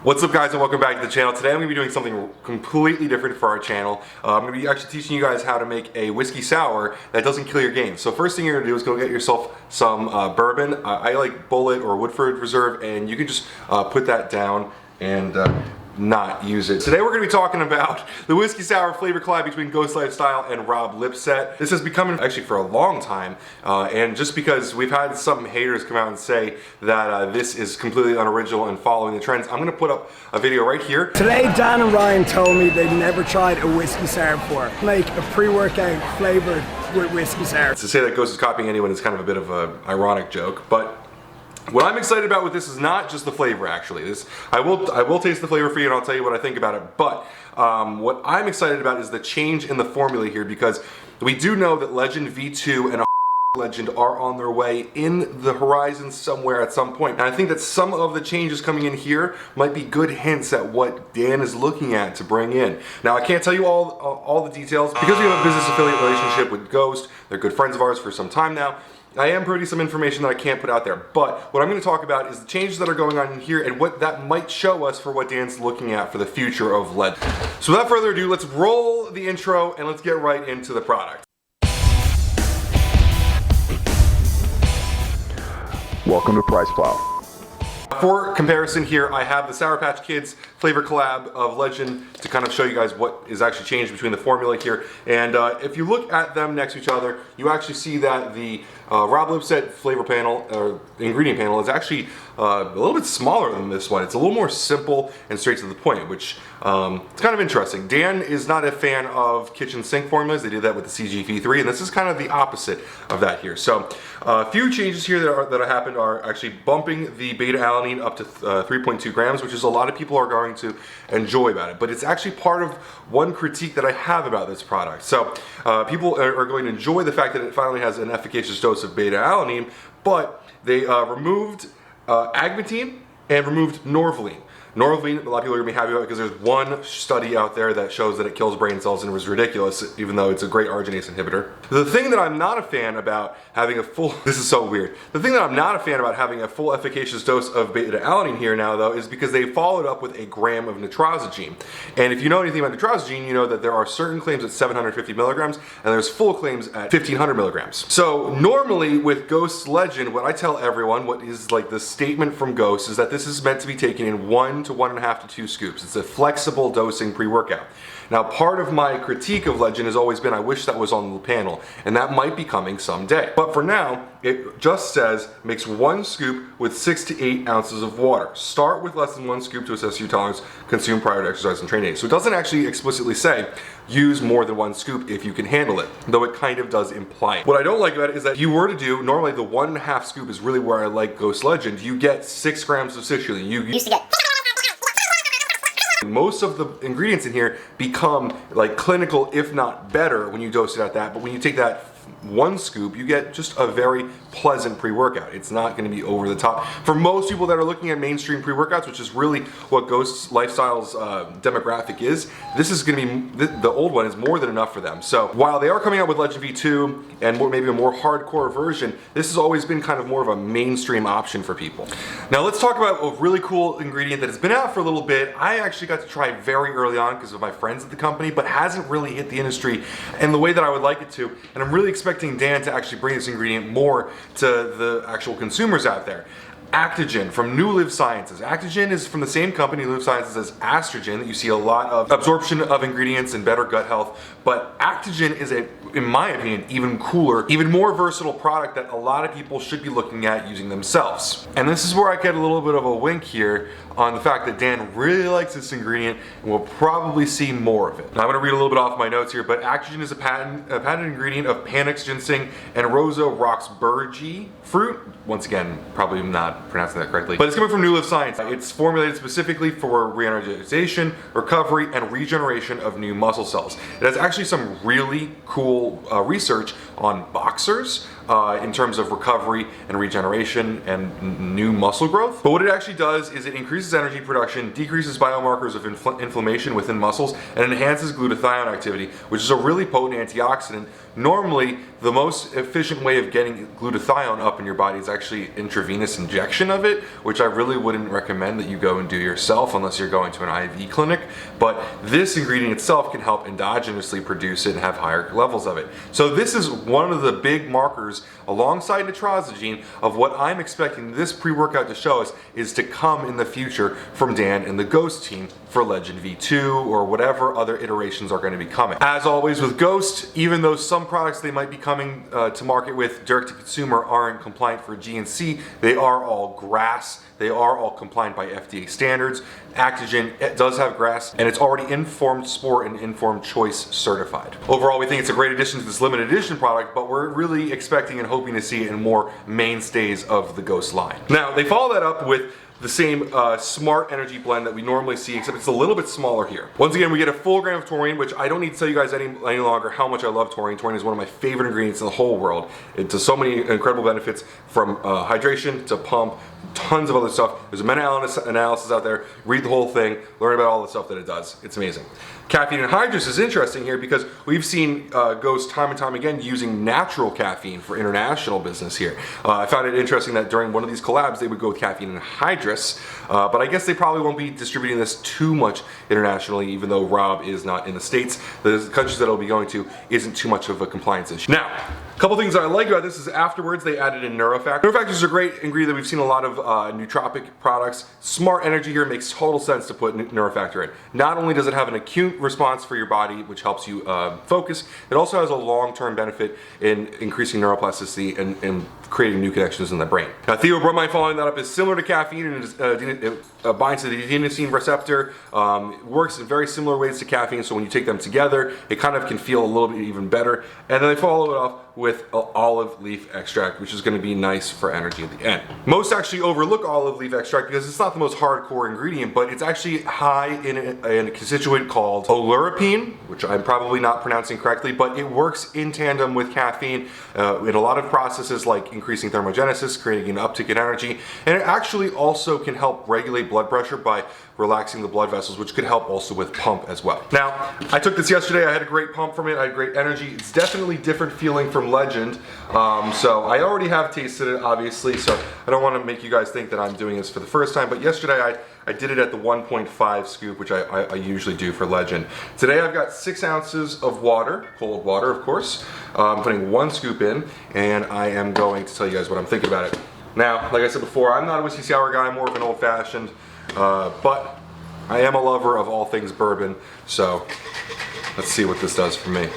What's up guys, and welcome back to the channel. Today I'm going to be doing something completely different for our channel. I'm going to be actually teaching you guys how to make a whiskey sour that doesn't kill your game. So first thing you're going to do is go get yourself some bourbon. I like Bulleit or Woodford Reserve, and you can just put that down and not use it. Today we're going to be talking about the whiskey sour flavor collab between Ghost Lifestyle and Rob Lipsett. This has been coming actually for a long time, and just because we've had some haters come out and say that this is completely unoriginal and following the trends, I'm going to put up a video right here. Today Dan and Ryan told me they'd never tried a whiskey sour before. Make a pre-workout flavored with whiskey sour. To say that Ghost is copying anyone is kind of a bit of an ironic joke, but what I'm excited about with this is not just the flavor, actually. I will taste the flavor for you and I'll tell you what I think about it, but what I'm excited about is the change in the formula here, because we do know that Legend V2 and Legend are on their way in the horizon somewhere at some point. And I think that some of the changes coming in here might be good hints at what Dan is looking at to bring in. Now I can't tell you all the details because we have a business affiliate relationship with Ghost. They're good friends of ours for some time now. I am privy to some information that I can't put out there, but what I'm going to talk about is the changes that are going on in here and what that might show us for what Dan's looking at for the future of Legend. So without further ado, let's roll the intro and let's get right into the product. Welcome to PricePlow. For comparison here, I have the Sour Patch Kids flavor collab of Legend to kind of show you guys what is actually changed between the formula here. And if you look at them next to each other, you actually see that the Rob Lipsett flavor panel, or ingredient panel, is actually a little bit smaller than this one. It's a little more simple and straight to the point, which it's kind of interesting. Dan is not a fan of kitchen sink formulas. They did that with the CGV3, and this is kind of the opposite of that here. So a few changes here that have happened are actually bumping the beta-alanine up to 3.2 grams, which is a lot of people are going to enjoy about it. But it's actually part of one critique that I have about this product. So people are going to enjoy the fact that it finally has an efficacious dose of beta-alanine, but they removed agmatine and removed norvaline. Norvaline, a lot of people are going to be happy about it because there's one study out there that shows that it kills brain cells, and it was ridiculous, even though it's a great arginase inhibitor. The thing that I'm not a fan about having a full, this is so weird. The thing that I'm not a fan about having a full efficacious dose of beta-alanine here now, though, is because they followed up with a gram of nitrosogene. And if you know anything about nitrosogene, you know that there are certain claims at 750 milligrams, and there's full claims at 1500 milligrams. So normally with Ghost Legend, what I tell everyone, what is like the statement from Ghost, is that this is meant to be taken in 1 to 1.5 to 2 scoops. It's a flexible dosing pre-workout. Now, part of my critique of Legend has always been I wish that was on the panel, and that might be coming someday. But for now, it just says mix 1 scoop with 6 to 8 ounces of water. Start with less than 1 scoop to assess your tolerance. Consume prior to exercise and training. So it doesn't actually explicitly say use more than 1 scoop if you can handle it, though it kind of does imply it. What I don't like about it is that if you were to do, normally the 1.5 scoop is really where I like Ghost Legend. You get 6 grams of citrulline. You used to get most of the ingredients in here become like clinical, if not better, when you dose it at that. But when you take that 1 scoop, you get just a very pleasant pre-workout. It's not going to be over the top. For most people that are looking at mainstream pre-workouts, which is really what Ghost Lifestyle's demographic is, this is going to be, the old one is more than enough for them. So while they are coming out with Legend V2 and maybe a more hardcore version, this has always been kind of more of a mainstream option for people. Now let's talk about a really cool ingredient that has been out for a little bit. I actually got to try very early on because of my friends at the company, but hasn't really hit the industry in the way that I would like it to. And I'm really expecting Dan to actually bring this ingredient more to the actual consumers out there. Actogen from New Live Sciences. Actogen is from the same company, New Live Sciences, as Astrogen, that you see a lot of absorption of ingredients and better gut health. But Actogen is in my opinion, even cooler, even more versatile product that a lot of people should be looking at using themselves. And this is where I get a little bit of a wink here on the fact that Dan really likes this ingredient and we'll probably see more of it. Now I'm gonna read a little bit off my notes here, but Actogen is a patented ingredient of Panax ginseng and Rosa Roxburgh fruit. Once again, probably not pronouncing that correctly, but it's coming from New Live Science. It's formulated specifically for re-energization, recovery, and regeneration of new muscle cells. It has actually some really cool research on boxers, in terms of recovery and regeneration and new muscle growth. But what it actually does is it increases energy production, decreases biomarkers of inflammation within muscles, and enhances glutathione activity, which is a really potent antioxidant. Normally, the most efficient way of getting glutathione up in your body is actually intravenous injection of it, which I really wouldn't recommend that you go and do yourself unless you're going to an IV clinic. But this ingredient itself can help endogenously produce it and have higher levels of it. So this is one of the big markers alongside nitrosogene of what I'm expecting this pre-workout to show us is to come in the future from Dan and the Ghost team for Legend V2 or whatever other iterations are going to be coming. As always with Ghost, even though some products they might be coming to market with direct to consumer aren't compliant for GNC, they are all GRAS. They are all compliant by FDA standards. Actogen, it does have GRAS, and it's already Informed Sport and Informed Choice certified. Overall, we think it's a great addition to this limited edition product, but we're really expecting and hoping to see it in more mainstays of the Ghost line. Now, they follow that up with the same Smart Energy blend that we normally see, except it's a little bit smaller here. Once again, we get a full gram of taurine, which I don't need to tell you guys any longer how much I love taurine. Taurine is one of my favorite ingredients in the whole world. It does so many incredible benefits, from hydration to pump, tons of other stuff. There's a meta-analysis out there. Read the whole thing, learn about all the stuff that it does. It's amazing. Caffeine anhydrous is interesting here because we've seen Ghost time and time again using natural caffeine for international business here. I found it interesting that during one of these collabs they would go with caffeine anhydrous, but I guess they probably won't be distributing this too much internationally, even though Rob is not in the States. The countries that it'll be going to isn't too much of a compliance issue. Now, a couple things that I like about this is afterwards they added in neurofactors. Neurofactors is a great ingredient that we've seen a lot of nootropic products. Smart Energy here makes total sense to put neurofactor in. Not only does it have an acute response for your body, which helps you focus, it also has a long-term benefit in increasing neuroplasticity and creating new connections in the brain. Now, theobromine, following that up, is similar to caffeine and it binds to the adenosine receptor. It works in very similar ways to caffeine, so when you take them together, it kind of can feel a little bit even better. And then they follow it off with olive leaf extract, which is going to be nice for energy at the end. Most actually overlook olive leaf extract because it's not the most hardcore ingredient, but it's actually high in a constituent called oleuropein, which I'm probably not pronouncing correctly, but it works in tandem with caffeine in a lot of processes like increasing thermogenesis, creating an uptick in energy, and it actually also can help regulate blood pressure by relaxing the blood vessels, which could help also with pump as well. Now, I took this yesterday. I had a great pump from it. I had great energy. It's definitely different feeling from Legend. So I already have tasted it, obviously, so I don't want to make you guys think that I'm doing this for the first time, but yesterday I did it at the 1.5 scoop, which I usually do for Legend. Today I've got 6 ounces of water, cold water, of course. I'm putting 1 scoop in, and I am going to tell you guys what I'm thinking about it. Now, like I said before, I'm not a whiskey sour guy. I'm more of an old-fashioned. But I am a lover of all things bourbon, so let's see what this does for me.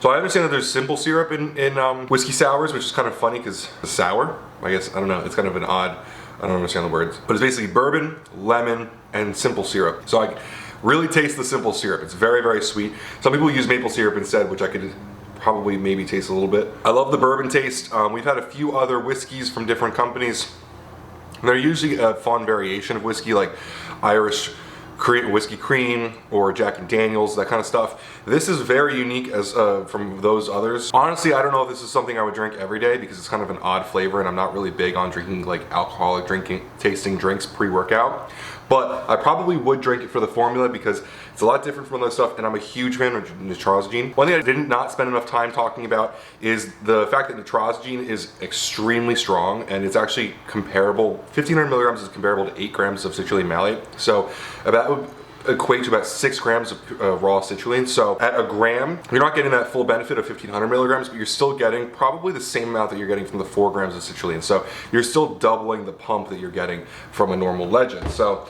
So I understand that there's simple syrup in whiskey sours, which is kind of funny because it's sour. I guess, I don't know, it's kind of an odd, I don't understand the words. But it's basically bourbon, lemon, and simple syrup. So I really taste the simple syrup. It's very, very sweet. Some people use maple syrup instead, which I could probably maybe taste a little bit. I love the bourbon taste. We've had a few other whiskeys from different companies. They're usually a fun variation of whiskey, like Irish whiskey cream or Jack and Daniels, that kind of stuff. This is very unique as from those others. Honestly, I don't know if this is something I would drink every day because it's kind of an odd flavor, and I'm not really big on drinking like alcoholic tasting drinks pre-workout. But I probably would drink it for the formula because it's a lot different from other stuff, and I'm a huge fan of nitrosogene. One thing I did not spend enough time talking about is the fact that nitrosogene is extremely strong, and it's actually comparable. 1,500 milligrams is comparable to 8 grams of citrulline malate. So that would equate to about 6 grams of raw citrulline. So at a gram, you're not getting that full benefit of 1,500 milligrams, but you're still getting probably the same amount that you're getting from the 4 grams of citrulline. So you're still doubling the pump that you're getting from a normal Legend. So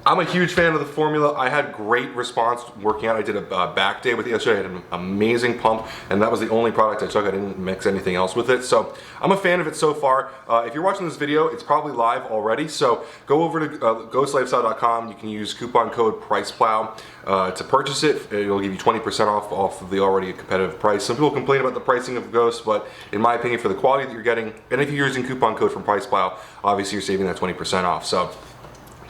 I'm a huge fan of the formula. I had great response working out. I did a back day with it yesterday. I had an amazing pump, and that was the only product I took. I didn't mix anything else with it. So I'm a fan of it so far. If you're watching this video, it's probably live already. So go over to ghostlifestyle.com. You can use coupon code PricePlow to purchase it. It'll give you 20% off of the already competitive price. Some people complain about the pricing of Ghost, but in my opinion, for the quality that you're getting, and if you're using coupon code from PricePlow, obviously you're saving that 20% off. So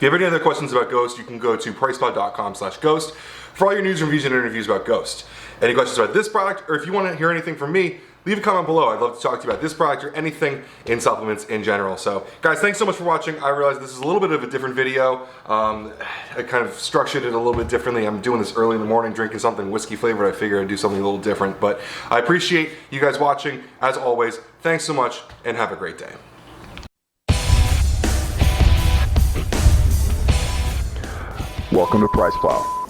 If you have any other questions about Ghost, you can go to PricePlow.com/Ghost for all your news, reviews, and interviews about Ghost. Any questions about this product, or if you want to hear anything from me, leave a comment below. I'd love to talk to you about this product or anything in supplements in general. So guys, thanks so much for watching. I realize this is a little bit of a different video. I kind of structured it a little bit differently. I'm doing this early in the morning, drinking something whiskey flavored. I figured I'd do something a little different, but I appreciate you guys watching. As always, thanks so much and have a great day. Welcome to PricePlow.